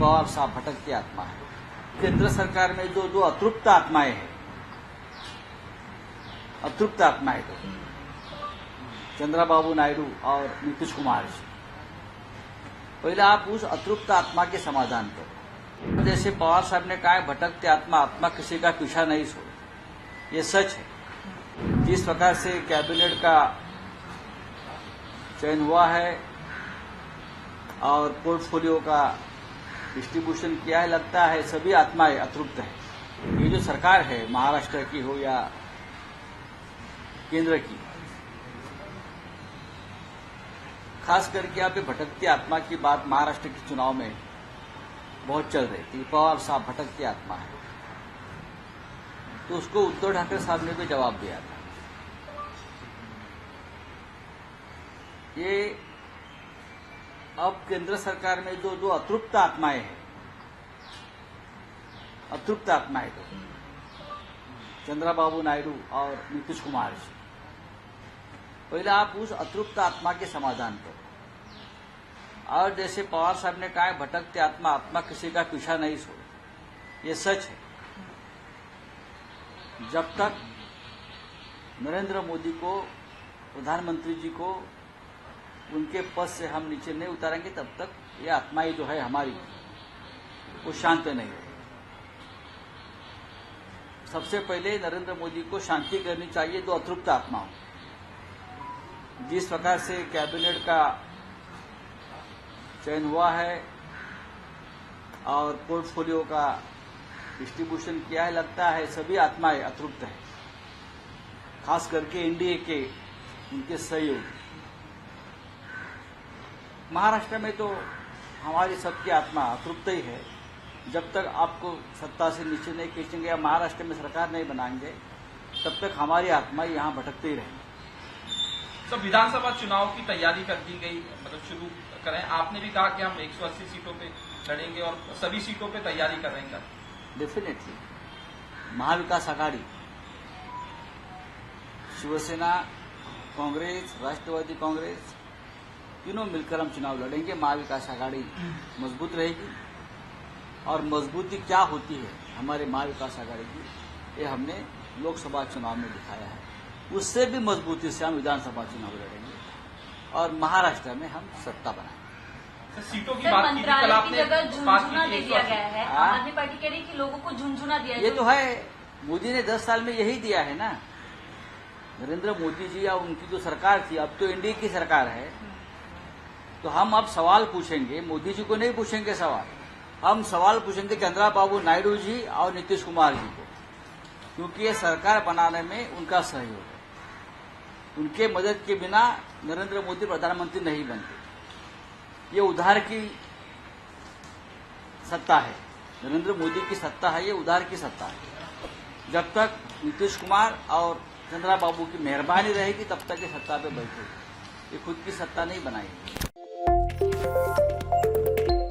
पवार साहब भटकती आत्मा है। केंद्र सरकार में जो अतृप्त आत्माएं हैं, अतृप्त आत्माएं तो चंद्रबाबू नायडू और नीतीश कुमार जी, पहले आप उस अतृप्त आत्मा के समाधान करो। जैसे पवार साहब ने कहा, भटकती आत्मा किसी का पीछा नहीं छोड़े, ये सच है। जिस प्रकार से कैबिनेट का चयन हुआ है और पोर्टफोलियो का डिस्ट्रीब्यूशन किया है, लगता है सभी आत्माएं अतृप्त हैं। ये जो सरकार है, महाराष्ट्र की हो या केंद्र की, खास करके यहाँ पे भटकती आत्मा की बात महाराष्ट्र के चुनाव में बहुत चल रही थी। पवार साहब भटकती आत्मा है, तो उसको उद्धव ठाकरे साहब ने भी जवाब दिया था। ये अब केंद्र सरकार में जो अतृप्त आत्माएं हैं, अतृप्त आत्माएं तो चंद्रबाबू नायडू और नीतीश कुमार जी, पहले आप उस अतृप्त आत्मा के समाधान करो। और जैसे पवार साहब ने कहा, भटकती आत्मा किसी का पीछा नहीं छोड़े, ये सच है। जब तक नरेंद्र मोदी को, प्रधानमंत्री जी को उनके पद से हम नीचे नहीं उतारेंगे, तब तक ये आत्माएं जो है हमारी, वो शांत नहीं है। सबसे पहले नरेंद्र मोदी को शांति करनी चाहिए जो अतृप्त आत्मा हो। जिस प्रकार से कैबिनेट का चयन हुआ है और पोर्टफोलियो का डिस्ट्रीब्यूशन किया है, लगता है सभी आत्माएं अतृप्त हैं, खास करके एनडीए के उनके सहयोगी। महाराष्ट्र में तो हमारी सबकी आत्मा अतृप्त ही है। जब तक आपको सत्ता से नीचे नहीं खींचेंगे या महाराष्ट्र में सरकार नहीं बनाएंगे, तब तक हमारी आत्मा यहाँ भटकते ही रहेंगी। तो विधानसभा चुनाव की तैयारी कर दी गई, मतलब शुरू करें। आपने भी कहा कि हम 180 सीटों पे लड़ेंगे और सभी सीटों पे तैयारी कर रहे हैं। डेफिनेटली महाविकास आघाड़ी, शिवसेना, कांग्रेस, राष्ट्रवादी कांग्रेस, तीनों मिलकर हम चुनाव लड़ेंगे। महाविकास आघाड़ी मजबूत रहेगी और मजबूती क्या होती है हमारे महाविकास आघाड़ी की, ये हमने लोकसभा चुनाव में दिखाया है। उससे भी मजबूती से हम विधानसभा चुनाव लड़ेंगे और महाराष्ट्र में हम सत्ता बनाएंगे। सीटों की बात की, कल आपने झुंझुना दे दिया गया है। आम आदमी पार्टी कह रही है कि लोगों को झुंझुना दिया ये तो है, मोदी ने 10 साल में यही दिया है ना। नरेंद्र मोदी जी या उनकी जो सरकार थी, अब तो एनडीए की सरकार है, तो हम अब सवाल पूछेंगे, मोदी जी को नहीं पूछेंगे सवाल, हम सवाल पूछेंगे चंद्रबाबू नायडू जी और नीतीश कुमार जी को, क्योंकि ये सरकार बनाने में उनका सहयोग है। उनके मदद के बिना नरेंद्र मोदी प्रधानमंत्री नहीं बनते। ये उधार की सत्ता है, नरेंद्र मोदी की सत्ता है, ये उधार की सत्ता है। जब तक नीतीश कुमार और चंद्रबाबू की मेहरबानी रहेगी, तब तक ये सत्ता पे बैठेगी। ये खुद की सत्ता नहीं बनाएगी।